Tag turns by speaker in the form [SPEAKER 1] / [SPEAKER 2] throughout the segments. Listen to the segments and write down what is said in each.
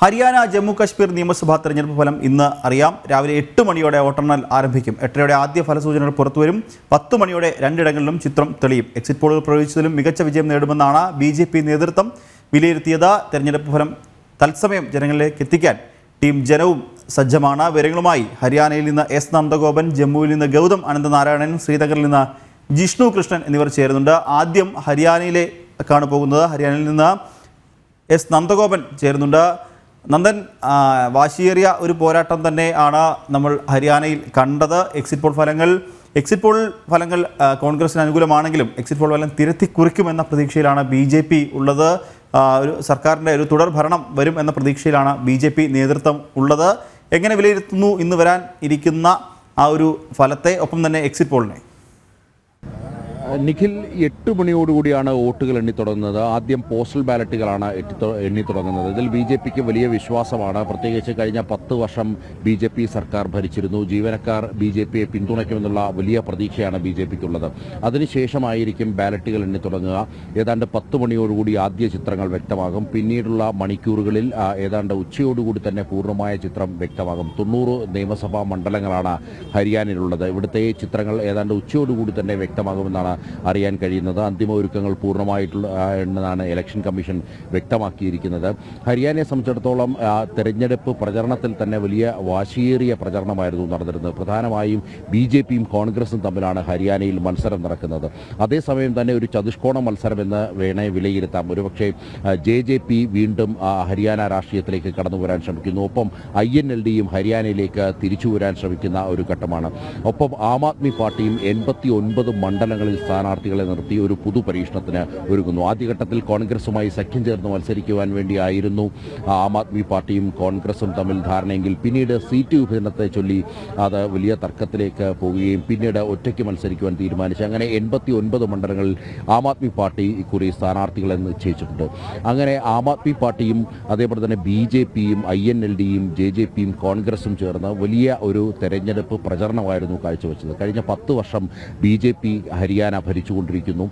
[SPEAKER 1] ഹരിയാന ജമ്മു കശ്മീർ നിയമസഭാ തെരഞ്ഞെടുപ്പ് ഫലം ഇന്ന് അറിയാം. രാവിലെ 8 മണിയോടെ വോട്ടെണ്ണൽ ആരംഭിക്കും. 8:30 ആദ്യ ഫലസൂചനകൾ പുറത്തുവരും. 10 മണിയോടെ രണ്ടിടങ്ങളിലും ചിത്രം തെളിയും. എക്സിറ്റ് പോളുകൾ പ്രവചിച്ചതിലും മികച്ച വിജയം നേടുമെന്നാണ് BJP നേതൃത്വം വിലയിരുത്തിയത്. തെരഞ്ഞെടുപ്പ് ഫലം തത്സമയം ജനങ്ങളിലേക്ക് എത്തിക്കാൻ ടീം ജനവും സജ്ജമാണ്. വിവരങ്ങളുമായി ഹരിയാനയിൽ നിന്ന് എസ് നന്ദഗോപൻ, ജമ്മുവിൽ നിന്ന് ഗൗതം അനന്തനാരായണൻ, ശ്രീനഗറിൽ നിന്ന് ജിഷ്ണു കൃഷ്ണൻ എന്നിവർ ചേരുന്നുണ്ട്. ആദ്യം ഹരിയാനയിലേക്കാണ് പോകുന്നത്. ഹരിയാനയിൽ നിന്ന് എസ് നന്ദഗോപൻ ചേരുന്നുണ്ട്. നന്ദൻ, വാശിയേറിയ ഒരു പോരാട്ടം തന്നെയാണ് നമ്മൾ ഹരിയാനയിൽ കണ്ടത്. എക്സിറ്റ് പോൾ ഫലങ്ങൾ കോൺഗ്രസിന് അനുകൂലമാണെങ്കിലും എക്സിറ്റ് പോൾ ഫലം തിരുത്തി കുറിക്കുമെന്ന പ്രതീക്ഷയിലാണ് BJP ഉള്ളത്. ഒരു സർക്കാരിൻ്റെ ഒരു തുടർ ഭരണം വരും എന്ന പ്രതീക്ഷയിലാണ് BJP നേതൃത്വം ഉള്ളത്. എങ്ങനെ വിലയിരുത്തുന്നു ഇന്ന് വരാൻ ഇരിക്കുന്ന ആ ഒരു ഫലത്തെ, ഒപ്പം തന്നെ എക്സിറ്റ് പോളിനെ?
[SPEAKER 2] നിഖിൽ, 8 മണിയോടുകൂടിയാണ് വോട്ടുകൾ എണ്ണി തുടങ്ങുന്നത്. ആദ്യം പോസ്റ്റൽ ബാലറ്റുകളാണ് എണ്ണി തുടങ്ങുന്നത്. ഇതിൽ BJPക്ക് വലിയ വിശ്വാസമാണ്. പ്രത്യേകിച്ച് കഴിഞ്ഞ 10 വർഷം BJP സർക്കാർ ഭരിച്ചിരുന്നു. ജീവനക്കാർ BJPയെ പിന്തുണയ്ക്കുമെന്നുള്ള വലിയ പ്രതീക്ഷയാണ് BJPക്കുള്ളത്. അതിനുശേഷമായിരിക്കും ബാലറ്റുകൾ എണ്ണി തുടങ്ങുക. ഏതാണ്ട് 10 മണിയോടുകൂടി ആദ്യ ചിത്രങ്ങൾ വ്യക്തമാകും. പിന്നീടുള്ള മണിക്കൂറുകളിൽ ഏതാണ്ട് ഉച്ചയോടുകൂടി തന്നെ പൂർണ്ണമായ ചിത്രം വ്യക്തമാകും. 90 നിയമസഭാ മണ്ഡലങ്ങളാണ് ഹരിയാനയിലുള്ളത്. ഇവിടുത്തെ ചിത്രങ്ങൾ ഏതാണ്ട് ഉച്ചയോടുകൂടി തന്നെ വ്യക്തമാകുമെന്നാണ് അറിയാൻ കഴിയുന്നത്. അന്തിമ ഒരുക്കങ്ങൾ പൂർണ്ണമായിട്ടുള്ളതാണ് ഇലക്ഷൻ കമ്മീഷൻ വ്യക്തമാക്കിയിരിക്കുന്നത്. ഹരിയാനയെ സംബന്ധിച്ചിടത്തോളം തെരഞ്ഞെടുപ്പ് പ്രചരണത്തിൽ തന്നെ വലിയ വാശിയേറിയ പ്രചരണമായിരുന്നു നടന്നിരുന്നത്. പ്രധാനമായും BJPയും കോൺഗ്രസും തമ്മിലാണ് ഹരിയാനയിൽ മത്സരം നടക്കുന്നത്. അതേസമയം തന്നെ ഒരു ചതുഷ്കോണ മത്സരമെന്ന് വേണേ വിലയിരുത്താം. ഒരുപക്ഷെ JJP വീണ്ടും ഹരിയാന രാഷ്ട്രീയത്തിലേക്ക് കടന്നു വരാൻ ശ്രമിക്കുന്നു. ഒപ്പം INLDയും ഹരിയാനയിലേക്ക് തിരിച്ചു വരാൻ ശ്രമിക്കുന്ന ഒരു ഘട്ടമാണ്. ഒപ്പം ആം ആദ്മി പാർട്ടിയും 89 മണ്ഡലങ്ങളിൽ സ്ഥാനാർത്ഥികളെ നിർത്തി ഒരു പുതു പരീക്ഷണത്തിന് ഒരുങ്ങുന്നു. ആദ്യഘട്ടത്തിൽ കോൺഗ്രസുമായി സഖ്യം ചേർന്ന് മത്സരിക്കുവാൻ വേണ്ടിയായിരുന്നു ആം ആദ്മി പാർട്ടിയും കോൺഗ്രസും തമ്മിൽ ധാരണയെങ്കിൽ പിന്നീട് സീറ്റ് വിഭജനത്തെ ചൊല്ലി അത് വലിയ തർക്കത്തിലേക്ക് പോവുകയും പിന്നീട് ഒറ്റയ്ക്ക് മത്സരിക്കുവാൻ തീരുമാനിച്ചു. അങ്ങനെ 89 മണ്ഡലങ്ങളിൽ ആം ആദ്മി പാർട്ടി ഇക്കുറി സ്ഥാനാർത്ഥികളെ നിശ്ചയിച്ചിട്ടുണ്ട്. അങ്ങനെ ആം ആദ്മി പാർട്ടിയും അതേപോലെ തന്നെ BJPയും INLDയും JJPയും കോൺഗ്രസും ചേർന്ന് വലിയ ഒരു തെരഞ്ഞെടുപ്പ് പ്രചരണമായിരുന്നു കാഴ്ചവെച്ചത്. കഴിഞ്ഞ 10 വർഷം BJP ഹരിയാന ഭരിച്ചുകൊണ്ടിരിക്കുന്നു.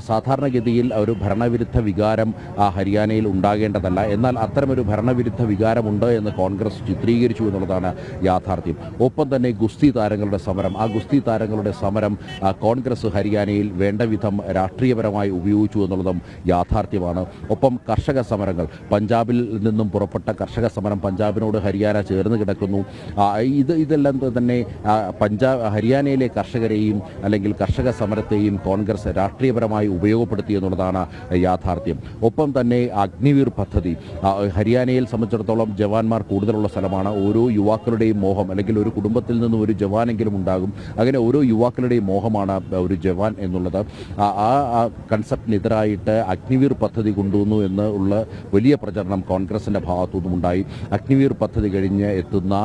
[SPEAKER 2] സാധാരണഗതിയിൽ ഒരു ഭരണവിരുദ്ധ വികാരം ഹരിയാനയിൽ ഉണ്ടാകേണ്ടതല്ല. എന്നാൽ അത്തരമൊരു ഭരണവിരുദ്ധ വികാരമുണ്ട് എന്ന് കോൺഗ്രസ് ചിത്രീകരിച്ചു എന്നുള്ളതാണ് യാഥാർത്ഥ്യം. ഒപ്പം തന്നെ ഗുസ്തി താരങ്ങളുടെ സമരം, ഗുസ്തി താരങ്ങളുടെ സമരം കോൺഗ്രസ് ഹരിയാനയിൽ വേണ്ട വിധം രാഷ്ട്രീയപരമായി ഉപയോഗിച്ചു എന്നുള്ളതും യാഥാർത്ഥ്യമാണ്. ഒപ്പം കർഷക സമരങ്ങൾ, പഞ്ചാബിൽ നിന്നും പുറപ്പെട്ട കർഷക സമരം, പഞ്ചാബിനോട് ഹരിയാന ചേർന്ന് കിടക്കുന്നു. ഇതെല്ലാം തന്നെ ഹരിയാനയിലെ കർഷകരെയും അല്ലെങ്കിൽ കർഷക സമരത്തെയും കോൺഗ്രസ് രാഷ്ട്രീയപരമായി ഉപയോഗപ്പെടുത്തി എന്നുള്ളതാണ് യാഥാർത്ഥ്യം. ഒപ്പം തന്നെ അഗ്നിവീർ പദ്ധതി ഹരിയാനയിൽ സംബന്ധിച്ചിടത്തോളം ജവാന്മാർ കൂടുതലുള്ള സ്ഥലമാണ്. ഓരോ യുവാക്കളുടെയും മോഹം, അല്ലെങ്കിൽ ഒരു കുടുംബത്തിൽ നിന്നും ഒരു ജവാനെങ്കിലും ഉണ്ടാകും. അങ്ങനെ ഓരോ യുവാക്കളുടെയും മോഹമാണ് ഒരു ജവാൻ എന്നുള്ളത്. ആ കൺസെപ്റ്റിനെതിരായിട്ട് അഗ്നിവീർ പദ്ധതി കൊണ്ടുവന്നു എന്നുള്ള വലിയ പ്രചരണം കോൺഗ്രസിൻ്റെ ഭാഗത്തുനിന്നും ഉണ്ടായി. അഗ്നിവീർ പദ്ധതി കഴിഞ്ഞ് എത്തുന്ന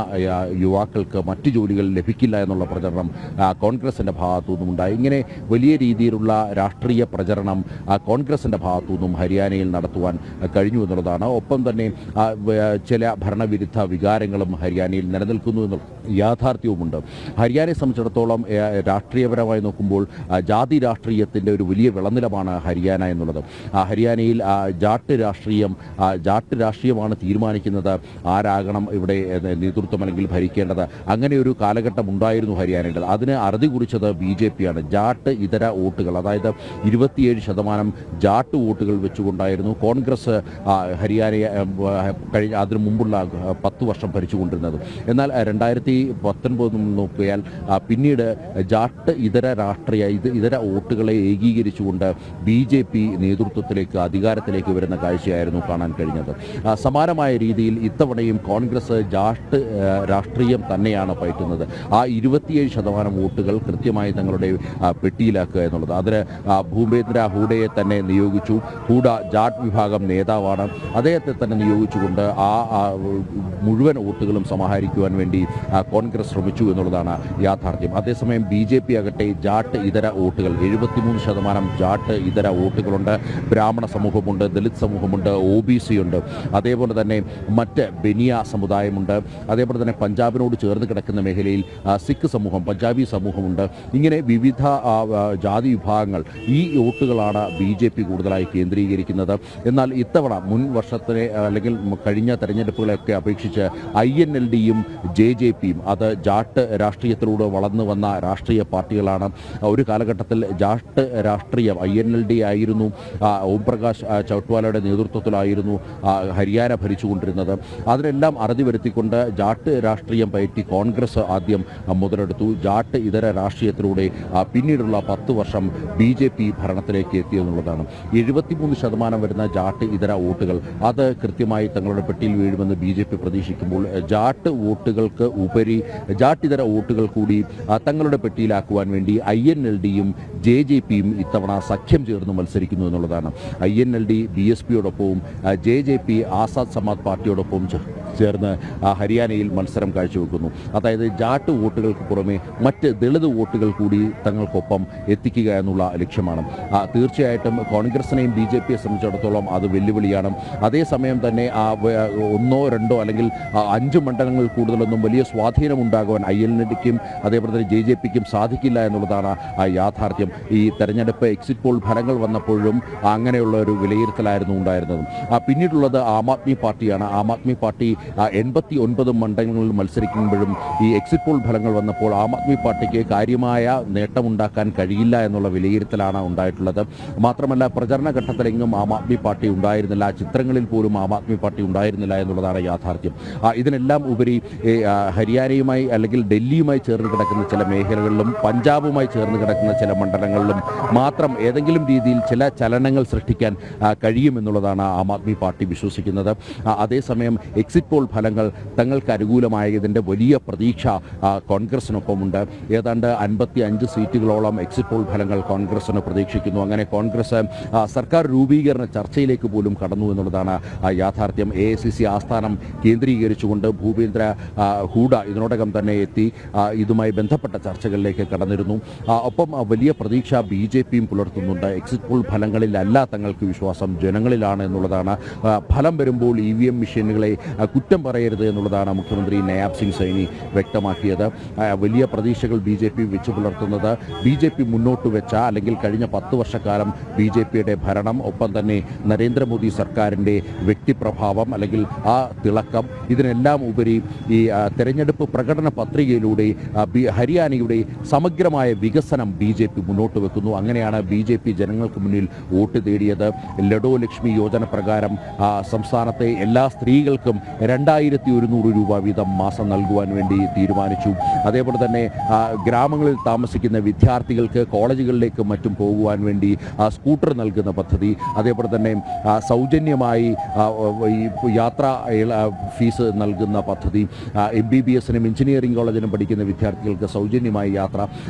[SPEAKER 2] യുവാക്കൾക്ക് മറ്റു ജോലികൾ ലഭിക്കില്ല എന്നുള്ള പ്രചരണം കോൺഗ്രസിൻ്റെ ഭാഗത്തുനിന്നും ഉണ്ടായി. ഇങ്ങനെ വലിയ രീതിയിലുള്ള രാഷ്ട്രീയ പ്രചരണം കോൺഗ്രസിൻ്റെ ഭാഗത്തുനിന്നും ഹരിയാനയിൽ നടത്തുവാൻ കഴിഞ്ഞു എന്നുള്ളതാണ്. ഒപ്പം തന്നെ ചില ഭരണവിരുദ്ധ വികാരങ്ങളും ഹരിയാനയിൽ നിലനിൽക്കുന്നു എന്നുള്ള യാഥാർത്ഥ്യവുമുണ്ട്. ഹരിയാനയെ സംബന്ധിച്ചിടത്തോളം രാഷ്ട്രീയപരമായി നോക്കുമ്പോൾ ജാതി രാഷ്ട്രീയത്തിൻ്റെ ഒരു വലിയ വിളനിലമാണ് ഹരിയാന എന്നുള്ളത്. ഹരിയാനയിൽ ജാട്ട് രാഷ്ട്രീയമാണ് തീരുമാനിക്കുന്നത് ആരാകണം ഇവിടെ നേതൃത്വം അല്ലെങ്കിൽ ഭരിക്കേണ്ടത്. അങ്ങനെ ഒരു കാലഘട്ടം ഉണ്ടായിരുന്നു ഹരിയാനയിൽ. അതിന് അറുതി കുറിച്ചത് BJPയാണ്. ജാട്ട് ഇതര വോട്ടുകൾ, അതായത് 27% ജാട്ട് വോട്ടുകൾ വെച്ചുകൊണ്ടായിരുന്നു കോൺഗ്രസ് ഹരിയാനയെ അതിനു മുമ്പുള്ള 10 വർഷം ഭരിച്ചുകൊണ്ടിരുന്നത്. എന്നാൽ 2019 നോക്കിയാൽ പിന്നീട് ജാട്ട് ഇതര വോട്ടുകളെ ഏകീകരിച്ചുകൊണ്ട് BJP നേതൃത്വത്തിലേക്ക് അധികാരത്തിലേക്ക് വരുന്ന കാഴ്ചയായിരുന്നു കാണാൻ കഴിഞ്ഞത്. സമാനമായ രീതിയിൽ ഇത്തവണയും കോൺഗ്രസ് ജാട്ട് രാഷ്ട്രീയം തന്നെയാണ് പയറ്റുന്നത്. 27% വോട്ടുകൾ കൃത്യമായി തങ്ങളുടെ പെട്ടിയിലാക്കുക എന്നുള്ളത്. അതിന് ഭൂപേന്ദ്ര ഹൂഡയെ തന്നെ നിയോഗിച്ചു. ഹൂഡ ജാട്ട് വിഭാഗം നേതാവാണ്. അദ്ദേഹത്തെ തന്നെ നിയോഗിച്ചുകൊണ്ട് മുഴുവൻ വോട്ടുകളും സമാഹരിക്കുവാൻ വേണ്ടി കോൺഗ്രസ് ശ്രമിച്ചു എന്നുള്ളതാണ് യാഥാർത്ഥ്യം. അതേസമയം BJP ആകട്ടെ ജാട്ട് ഇതര വോട്ടുകൾ 73% ജാട്ട് ഇതര വോട്ടുകളുണ്ട്. ബ്രാഹ്മണ സമൂഹമുണ്ട്, ദലിത് സമൂഹമുണ്ട്, OBC ഉണ്ട്, അതേപോലെ തന്നെ മറ്റ് ബനിയ സമുദായമുണ്ട്, അതേപോലെ തന്നെ പഞ്ചാബിനോട് ചേർന്ന് കിടക്കുന്ന മേഖലയിൽ സിഖ് സമൂഹം, പഞ്ചാബി സമൂഹമുണ്ട്. ഇങ്ങനെ വിവിധ ജാതി വിഭാഗങ്ങൾ ഈ വോട്ടുകളാണ് BJP കൂടുതലായി കേന്ദ്രീകരിക്കുന്നത്. എന്നാൽ ഇത്തവണ മുൻ വർഷത്തിലെ അല്ലെങ്കിൽ കഴിഞ്ഞ തെരഞ്ഞെടുപ്പുകളെയൊക്കെ അപേക്ഷിച്ച് INLDയും JJPയും അത് ജാട്ട് രാഷ്ട്രീയത്തിലൂടെ വളർന്നു വന്ന രാഷ്ട്രീയ പാർട്ടികളാണ്. ഒരു കാലഘട്ടത്തിൽ ജാട്ട് രാഷ്ട്രീയം INLD ആയിരുന്നു, ഓം പ്രകാശ് ചൗട്ട്വാലയുടെ നേതൃത്വത്തിലായിരുന്നു ഹരിയാന ഭരിച്ചുകൊണ്ടിരുന്നത്. അതിനെല്ലാം അറുതി വരുത്തിക്കൊണ്ട് ജാട്ട് രാഷ്ട്രീയം പയറ്റി കോൺഗ്രസ് ആദ്യം മുതലെടുത്തു. ജാട്ട് ഇതര രാഷ്ട്രീയത്തിലൂടെ പിന്നീടുള്ള 10 വർഷം BJP ഭരണത്തിലേക്ക് എത്തിയെന്നുള്ളതാണ്. 73% വരുന്ന ജാട്ട് ഇതര വോട്ടുകൾ അത് കൃത്യമായി തങ്ങളുടെ പെട്ടിയിൽ വീഴുമെന്ന് BJP പ്രതീക്ഷിക്കുമ്പോൾ ജാട്ട് വോട്ടുകൾക്ക് ഉപരി ജാട്ടിതര വോട്ടുകൾ കൂടി തങ്ങളുടെ പെട്ടിയിലാക്കുവാൻ വേണ്ടി INLDയും JJPയും ഇത്തവണ സഖ്യം ചേർന്ന് മത്സരിക്കുന്നു എന്നുള്ളതാണ്. INLD BSPയോടൊപ്പവും JJP ആസാദ് സമാജ് പാർട്ടിയോടൊപ്പവും ചേർന്ന് ഹരിയാനയിൽ മത്സരം കാഴ്ചവെക്കുന്നു. അതായത് ജാട്ട് വോട്ടുകൾക്ക് പുറമെ മറ്റ് ദളിത് വോട്ടുകൾ കൂടി തങ്ങൾക്കൊപ്പം എത്തിക്കുക എന്നുള്ള ലക്ഷ്യമാണ്. തീർച്ചയായിട്ടും കോൺഗ്രസിനെയും BJPയെ സംബന്ധിച്ചിടത്തോളം അത് വെല്ലുവിളിയാണ്. അതേസമയം തന്നെ 1, 2 അല്ലെങ്കിൽ 5 മണ്ഡലങ്ങൾ കൂടുതലൊന്നും വലിയ സ്വാധീനമുണ്ടാകുവാൻ INLDക്കും അതേപോലെ തന്നെ JJPക്കും സാധിക്കില്ല എന്നുള്ളതാണ് യാഥാർത്ഥ്യം. ഈ തെരഞ്ഞെടുപ്പ് എക്സിറ്റ് പോൾ ഫലങ്ങൾ വന്നപ്പോഴും അങ്ങനെയുള്ള ഒരു വിലയിരുത്തലായിരുന്നു ഉണ്ടായിരുന്നത്. പിന്നീടുള്ളത് ആം ആദ്മി പാർട്ടിയാണ്. ആം ആദ്മി പാർട്ടി 89 മണ്ഡലങ്ങളിൽ മത്സരിക്കുമ്പോഴും ഈ എക്സിറ്റ് പോൾ ഫലങ്ങൾ വന്നപ്പോൾ ആം ആദ്മി പാർട്ടിക്ക് കാര്യമായ നേട്ടമുണ്ടാക്കാൻ കഴിയില്ല എന്നുള്ള വിലയിരുത്തലാണ് ഉണ്ടായിട്ടുള്ളത്. മാത്രമല്ല പ്രചരണ ഘട്ടത്തിലെങ്ങും ആം ആദ്മി പാർട്ടി ഉണ്ടായിരുന്നില്ല, ചിത്രങ്ങളിൽ പോലും ആം ആദ്മി പാർട്ടി ഉണ്ടായിരുന്നില്ല എന്നുള്ളതാണ് യാഥാർത്ഥ്യം. ഇതിനെല്ലാം ഉപരി ഹരിയാനയുമായി അല്ലെങ്കിൽ ഡൽഹിയുമായി ചേർന്ന് കിടക്കുന്ന ചില മേഖലകളിലും പഞ്ചാബുമായി ചേർന്ന് കിടക്കുന്ന ചില മണ്ഡലങ്ങളിലും മാത്രം ഏതെങ്കിലും രീതിയിൽ ചില ചലനങ്ങൾ സൃഷ്ടിക്കാൻ കഴിയുമെന്നുള്ളതാണ് ആം ആദ്മി പാർട്ടി വിശ്വസിക്കുന്നത്. അതേസമയം എക്സിറ്റ് പോൾ ഫലങ്ങൾ തങ്ങൾക്ക് അനുകൂലമായതിൻ്റെ വലിയ പ്രതീക്ഷ കോൺഗ്രസിനൊപ്പമുണ്ട്. ഏതാണ്ട് 55 സീറ്റുകളോളം എക്സിറ്റ് പോൾ ഫലങ്ങൾ കോൺഗ്രസിന് പ്രതീക്ഷിക്കുന്നു. അങ്ങനെ കോൺഗ്രസ് സർക്കാർ രൂപീകരണ ചർച്ചയിലേക്ക് പോലും കടന്നു എന്നുള്ളതാണ് യാഥാർത്ഥ്യം. AICC ആസ്ഥാനം കേന്ദ്രീകരിച്ചുകൊണ്ട് ഭൂപേന്ദ്ര ഹൂഡ ഇതിനോടകം തന്നെ എത്തി ഇതുമായി ബന്ധപ്പെട്ട ചർച്ചകളിലേക്ക് കടന്നിരുന്നു. ഒപ്പം വലിയ പ്രതീക്ഷ BJPയും പുലർത്തുന്നുണ്ട്. എക്സിറ്റ് പോൾ ഫലങ്ങളിലല്ല തങ്ങൾക്ക് വിശ്വാസം, ജനങ്ങളിലാണ് എന്നുള്ളതാണ്. ഫലം വരുമ്പോൾ EVM മെഷീനുകളെ കുറ്റം പറയരുത് എന്നുള്ളതാണ് മുഖ്യമന്ത്രി നയാബ് സിംഗ് സൈനി വ്യക്തമാക്കിയത്. വലിയ പ്രതീക്ഷകൾ BJP വെച്ചു പുലർത്തുന്നത് BJP മുന്നോട്ട് വെച്ച അല്ലെങ്കിൽ കഴിഞ്ഞ 10 വർഷക്കാലം BJPയുടെ ഭരണം, ഒപ്പം തന്നെ നരേന്ദ്രമോദി സർക്കാരിൻ്റെ വ്യക്തിപ്രഭാവം അല്ലെങ്കിൽ ആ തിളക്കം, ഇതിനെല്ലാം ഉപരി ഈ തെരഞ്ഞെടുപ്പ് പ്രകടന പത്രികയിലൂടെ ഹരിയാനയുടെ സമഗ്രമായ വികസനം BJP മുന്നോട്ട് വെക്കുന്നു. അങ്ങനെയാണ് BJP ജനങ്ങൾക്ക് മുന്നിൽ വോട്ട് തേടിയത്. ലഡോ ലക്ഷ്മി യോജന പ്രകാരം സംസ്ഥാനത്തെ എല്ലാ സ്ത്രീകൾക്കും 2100 രൂപ വീതം മാസം നൽകുവാൻ വേണ്ടി തീരുമാനിച്ചു. അതേപോലെ തന്നെ ഗ്രാമങ്ങളിൽ താമസിക്കുന്ന വിദ്യാർത്ഥികൾക്ക് കോളേജുകളിലേക്കും മറ്റും പോകുവാൻ വേണ്ടി സ്കൂട്ടർ നൽകുന്ന പദ്ധതി, അതേപോലെ തന്നെ സൗജന്യമായി യാത്രാ ഫീസ് നൽകുന്ന പദ്ധതി, MBBSനും എഞ്ചിനീയറിംഗ് കോളേജിനും പഠിക്കുന്ന വിദ്യാർത്ഥികൾക്ക് സൗജന്യമായി യാത്ര,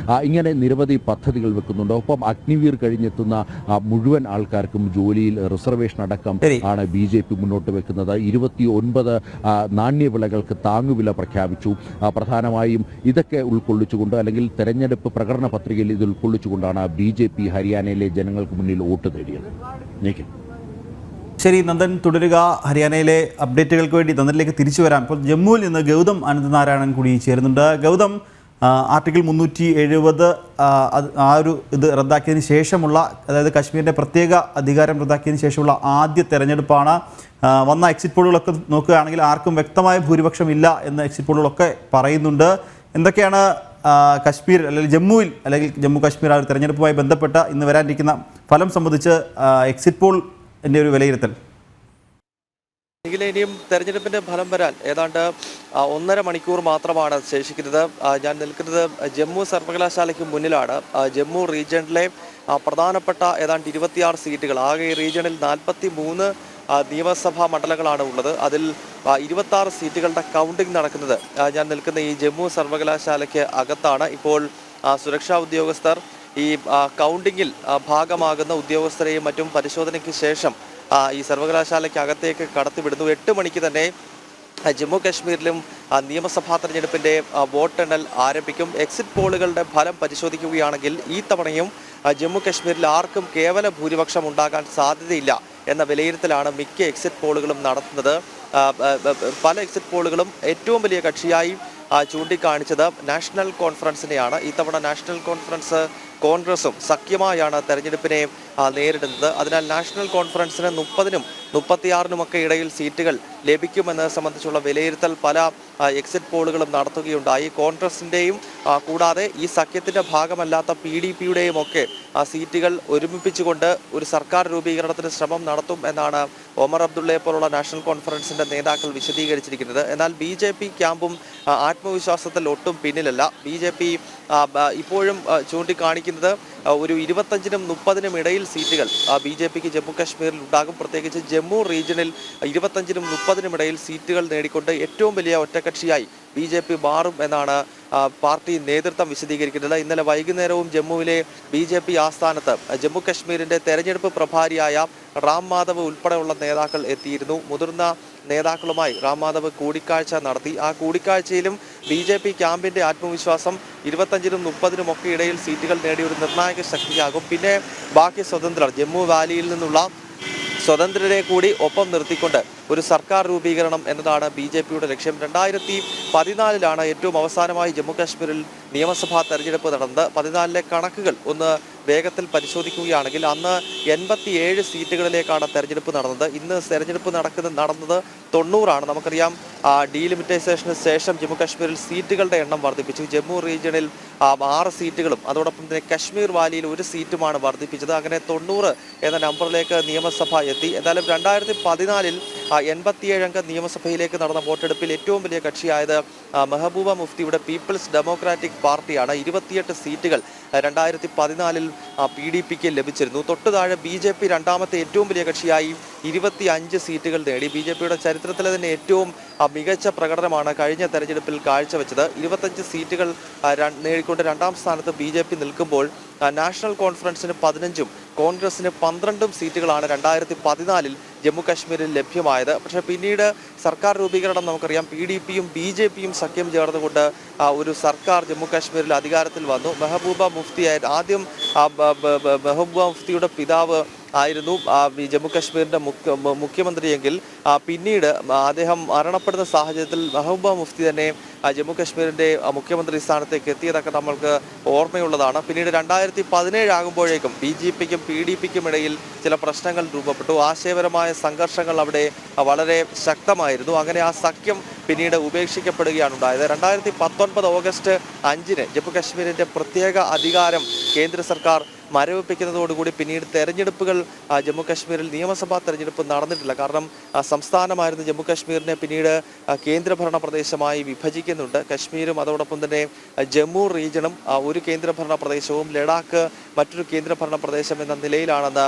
[SPEAKER 2] ഇങ്ങനെ നിരവധി പദ്ധതികൾ വെക്കുന്നുണ്ട്. ഒപ്പം അഗ്നിവീർ കഴിഞ്ഞെത്തുന്ന മുഴുവൻ ആൾക്കാർക്കും ജോലിയിൽ റിസർവേഷൻ അടക്കം ആണ് BJP മുന്നോട്ട് വെക്കുന്നത്. 29 നാണ്യവിളകൾക്ക് താങ്ങുവില പ്രഖ്യാപിച്ചു. പ്രധാനമായും ഇതൊക്കെ ഉൾക്കൊള്ളിച്ചുകൊണ്ട് അല്ലെങ്കിൽ തെരഞ്ഞെടുപ്പ് പ്രകടന പത്രികയിൽ ഇത് ഉൾക്കൊള്ളിച്ചുകൊണ്ടാണ് BJP ഹരിയാനയിലെ ജനങ്ങൾക്ക് മുന്നിൽ വോട്ട് തേടിയത്.
[SPEAKER 1] ശരി നന്ദൻ, തുടരുക. ഹരിയാനയിലെ അപ്ഡേറ്റുകൾക്ക് വേണ്ടി നന്ദനിലേക്ക് തിരിച്ചു വരാം. ഇപ്പോൾ ജമ്മുവിൽ നിന്ന് ഗൗതം അനന്തനാരായണൻ കൂടി ചേരുന്നുണ്ട്. ഗൗതം, ആർട്ടിക്കിൾ 370 ഇത് റദ്ദാക്കിയതിന് ശേഷമുള്ള, അതായത് കശ്മീരിൻ്റെ പ്രത്യേക അധികാരം റദ്ദാക്കിയതിന് ശേഷമുള്ള ആദ്യ തെരഞ്ഞെടുപ്പാണ്. വന്ന എക്സിറ്റ് പോളുകളൊക്കെ നോക്കുകയാണെങ്കിൽ ആർക്കും വ്യക്തമായ ഭൂരിപക്ഷം ഇല്ല എന്ന് എക്സിറ്റ് പോളുകളൊക്കെ പറയുന്നുണ്ട്. എന്തൊക്കെയാണ് കശ്മീർ അല്ലെങ്കിൽ ജമ്മുവിൽ അല്ലെങ്കിൽ ജമ്മു കാശ്മീർ ആ ഒരു തെരഞ്ഞെടുപ്പുമായി ബന്ധപ്പെട്ട് ഇന്ന് വരാനിരിക്കുന്ന ഫലം സംബന്ധിച്ച് എക്സിറ്റ് പോളിൻ്റെ ഒരു വിലയിരുത്തൽ?
[SPEAKER 3] ഇനിയും തെരഞ്ഞെടുപ്പിന്റെ ഫലം വരാൻ ഏതാണ്ട് 1.5 മണിക്കൂർ മാത്രമാണ് ശേഷിക്കുന്നത്. ഞാൻ നിൽക്കുന്നത് ജമ്മു സർവകലാശാലയ്ക്ക് മുന്നിലാണ്. ജമ്മു റീജിയണിലെ പ്രധാനപ്പെട്ട ഏതാണ്ട് 26 സീറ്റുകൾ, ആകെ ഈ റീജിയണിൽ 43 നിയമസഭാ മണ്ഡലങ്ങളാണ് ഉള്ളത്. അതിൽ 26 സീറ്റുകളുടെ കൗണ്ടിംഗ് നടക്കുന്നത് ഞാൻ നിൽക്കുന്ന ഈ ജമ്മു സർവകലാശാലയ്ക്ക് അകത്താണ്. ഇപ്പോൾ സുരക്ഷാ ഉദ്യോഗസ്ഥർ ഈ കൗണ്ടിങ്ങിൽ ഭാഗമാകുന്ന ഉദ്യോഗസ്ഥരെയും മറ്റും പരിശോധനയ്ക്ക് ശേഷം ഈ സർവകലാശാലയ്ക്ക് അകത്തേക്ക് കടത്തിവിടുന്നു. 8 മണിക്ക് തന്നെ ജമ്മു കാശ്മീരിലും നിയമസഭാ തെരഞ്ഞെടുപ്പിൻ്റെ വോട്ടെണ്ണൽ ആരംഭിക്കും. എക്സിറ്റ് പോളുകളുടെ ഫലം പരിശോധിക്കുകയാണെങ്കിൽ ഈ തവണയും ജമ്മു കാശ്മീരിൽ ആർക്കും കേവല ഭൂരിപക്ഷം ഉണ്ടാകാൻ സാധ്യതയില്ല എന്ന വിലയിരുത്തലാണ് മിക്ക എക്സിറ്റ് പോളുകളും നടത്തുന്നത്. പല എക്സിറ്റ് പോളുകളും ഏറ്റവും വലിയ കക്ഷിയായി ചൂണ്ടിക്കാണിച്ചത് നാഷണൽ കോൺഫറൻസിനെയാണ്. ഇത്തവണ നാഷണൽ കോൺഫറൻസ് കോൺഗ്രസും സഖ്യമായാണ് തെരഞ്ഞെടുപ്പിനെ നേരിടുന്നത്. അതിനാൽ നാഷണൽ കോൺഫറൻസിന് 30-നും 36-നുമൊക്കെ ഇടയിൽ സീറ്റുകൾ ലഭിക്കുമെന്നത് സംബന്ധിച്ചുള്ള വിലയിരുത്തൽ പല എക്സിറ്റ് പോളുകളും നടത്തുകയുണ്ടായി. കോൺഗ്രസിൻ്റെയും കൂടാതെ ഈ സഖ്യത്തിൻ്റെ ഭാഗമല്ലാത്ത PDPയുടെയും ഒക്കെ സീറ്റുകൾ ഒരുമിപ്പിച്ചുകൊണ്ട് ഒരു സർക്കാർ രൂപീകരണത്തിന് ശ്രമം നടത്തും എന്നാണ് ഒമർ അബ്ദുള്ളയെ പോലുള്ള നാഷണൽ കോൺഫറൻസിൻ്റെ നേതാക്കൾ വിശദീകരിച്ചിരിക്കുന്നത്. എന്നാൽ BJP ക്യാമ്പും ആത്മവിശ്വാസത്തിൽ ഒട്ടും പിന്നിലല്ല. BJP ഇപ്പോഴും ചൂണ്ടിക്കാണിക്കുന്നത് ഒരു 25-നും 30-നും ഇടയിൽ സീറ്റുകൾ BJPക്ക് ജമ്മു കാശ്മീരിൽ ഉണ്ടാകും. പ്രത്യേകിച്ച് ജമ്മു റീജിയനിൽ 25-നും 30-നും ഇടയിൽ സീറ്റുകൾ നേടിക്കൊണ്ട് ഏറ്റവും വലിയ ഒറ്റക്കക്ഷിയായി BJP മാറും എന്നാണ് പാർട്ടി നേതൃത്വം വിശദീകരിക്കുന്നത്. ഇന്നലെ വൈകുന്നേരവും ജമ്മുവിലെ BJP ആസ്ഥാനത്ത് ജമ്മു കാശ്മീരിൻ്റെ തെരഞ്ഞെടുപ്പ് പ്രഭാരിയായ റാം മാധവ് ഉൾപ്പെടെയുള്ള നേതാക്കൾ എത്തിയിരുന്നു. മുതിർന്ന നേതാക്കളുമായി റാം മാധവ് കൂടിക്കാഴ്ച നടത്തി. ആ കൂടിക്കാഴ്ചയിലും BJP ക്യാമ്പിൻ്റെ ആത്മവിശ്വാസം 25-നും 30-നും ഒക്കെ ഇടയിൽ സീറ്റുകൾ നേടിയ ഒരു നിർണായക ശക്തിയാകും. പിന്നെ ബാക്കി സ്വതന്ത്രർ ജമ്മു വാലിയിൽ നിന്നുള്ള സ്വതന്ത്രരെ കൂടി ഒപ്പം നിർത്തിക്കൊണ്ട് ഒരു സർക്കാർ രൂപീകരണം എന്നതാണ് BJPയുടെ ലക്ഷ്യം. 2014 ഏറ്റവും അവസാനമായി ജമ്മു കാശ്മീരിൽ നിയമസഭാ തെരഞ്ഞെടുപ്പ് നടന്നത്. 14-ലെ കണക്കുകൾ ഒന്ന് വേഗത്തിൽ പരിശോധിക്കുകയാണെങ്കിൽ അന്ന് 87 സീറ്റുകളിലേക്കാണ് തെരഞ്ഞെടുപ്പ് നടന്നത്. ഇന്ന് തെരഞ്ഞെടുപ്പ് നടന്നത് 90 നമുക്കറിയാം ഡീലിമിറ്റൈസേഷന് ശേഷം ജമ്മു കാശ്മീരിൽ സീറ്റുകളുടെ എണ്ണം വർദ്ധിപ്പിച്ചു. ജമ്മു റീജിയണിൽ 6 സീറ്റുകളും അതോടൊപ്പം തന്നെ കശ്മീർ വാലിയിൽ 1 സീറ്റുമാണ് വർദ്ധിപ്പിച്ചത്. അങ്ങനെ 90 എന്ന നമ്പറിലേക്ക് നിയമസഭ എത്തി. എന്തായാലും 2014 87 അംഗ നിയമസഭയിലേക്ക് നടന്ന വോട്ടെടുപ്പിൽ ഏറ്റവും വലിയ കക്ഷിയായത് മെഹബൂബ മുഫ്തിയുടെ പീപ്പിൾസ് ഡെമോക്രാറ്റിക് പാർട്ടിയാണ്. 28 സീറ്റുകൾ 2014 PDPക്ക് ലഭിച്ചിരുന്നു. തൊട്ടു താഴെ BJP രണ്ടാമത്തെ ഏറ്റവും വലിയ കക്ഷിയായി 25 സീറ്റുകൾ നേടി. BJPയുടെ ചരിത്രത്തിലെ തന്നെ ഏറ്റവും മികച്ച പ്രകടനമാണ് കഴിഞ്ഞ തെരഞ്ഞെടുപ്പിൽ കാഴ്ചവെച്ചത്. 25 സീറ്റുകൾ നേടിക്കൊണ്ട് രണ്ടാം സ്ഥാനത്ത് BJP നിൽക്കുമ്പോൾ നാഷണൽ കോൺഫറൻസിന് 15-ഉം കോൺഗ്രസിന് 12 സീറ്റുകളാണ് 2014 ജമ്മു കാശ്മീരിൽ ലഭ്യമായത്. പക്ഷേ പിന്നീട് സർക്കാർ രൂപീകരണം നമുക്കറിയാം. PDPയും BJPയും സഖ്യം ചേർന്നുകൊണ്ട് ഒരു സർക്കാർ ജമ്മു കാശ്മീരിൽ അധികാരത്തിൽ വന്നു. മെഹബൂബ മുഫ്തിയുടെ പിതാവ് ആയിരുന്നു ജമ്മു കാശ്മീരിൻ്റെ മുഖ്യമന്ത്രിയെങ്കിൽ പിന്നീട് അദ്ദേഹം മരണപ്പെടുന്ന സാഹചര്യത്തിൽ മെഹബൂബ മുഫ്തി തന്നെ ജമ്മു കാശ്മീരിൻ്റെ മുഖ്യമന്ത്രി സ്ഥാനത്തേക്ക് എത്തിയതൊക്കെ നമ്മൾക്ക് ഓർമ്മയുള്ളതാണ്. പിന്നീട് 2017 ആകുമ്പോഴേക്കും BJPക്കും PDPക്കും ഇടയിൽ ചില പ്രശ്നങ്ങൾ രൂപപ്പെട്ടു. ആശയപരമായ സംഘർഷങ്ങൾ അവിടെ വളരെ ശക്തമായിരുന്നു. അങ്ങനെ ആ സഖ്യം പിന്നീട് ഉപേക്ഷിക്കപ്പെടുകയാണ് ഉണ്ടായത്. 2019 ഓഗസ്റ്റ് 5-ന് ജമ്മു കാശ്മീരിൻ്റെ പ്രത്യേക അധികാരം കേന്ദ്ര സർക്കാർ മരവിപ്പിക്കുന്നതോടുകൂടി പിന്നീട് തെരഞ്ഞെടുപ്പുകൾ ജമ്മു കാശ്മീരിൽ നിയമസഭാ തെരഞ്ഞെടുപ്പ് നടന്നിട്ടില്ല. കാരണം സംസ്ഥാനമായിരുന്ന ജമ്മു കാശ്മീരിനെ പിന്നീട് കേന്ദ്രഭരണ പ്രദേശമായി വിഭജിക്കുന്നുണ്ട്. കശ്മീരും അതോടൊപ്പം തന്നെ ജമ്മു റീജിയണും ഒരു കേന്ദ്രഭരണ പ്രദേശവും ലഡാക്ക് മറ്റൊരു കേന്ദ്രഭരണ പ്രദേശം എന്ന നിലയിലാണെന്ന്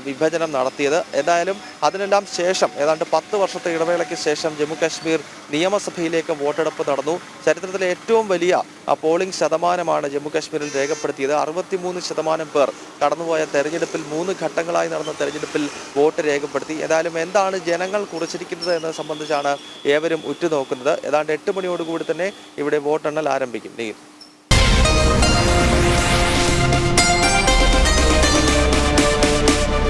[SPEAKER 3] വിഭജനം നടത്തിയത്. എന്തായാലും അതിനെല്ലാം ശേഷം ഏതാണ്ട് 10 വർഷത്തെ ഇടവേളയ്ക്ക് ശേഷം ജമ്മു കാശ്മീർ നിയമസഭയിലേക്ക് വോട്ടെടുപ്പ് നടന്നു. ചരിത്രത്തിലെ ഏറ്റവും വലിയ പോളിംഗ് ശതമാനമാണ് ജമ്മു കാശ്മീരിൽ രേഖപ്പെടുത്തിയത്. 63% പേർ കടന്നുപോയ തെരഞ്ഞെടുപ്പിൽ 3 ഘട്ടങ്ങളായി നടന്ന തെരഞ്ഞെടുപ്പിൽ വോട്ട് രേഖപ്പെടുത്തി. ഏതായാലും എന്താണ് ജനങ്ങൾ കുറിച്ചിരിക്കുന്നത് എന്നത് സംബന്ധിച്ചാണ് ഏവരും ഉറ്റുനോക്കുന്നത്. ഏതാണ്ട് 8 മണിയോടുകൂടി തന്നെ ഇവിടെ വോട്ടെണ്ണൽ ആരംഭിക്കും.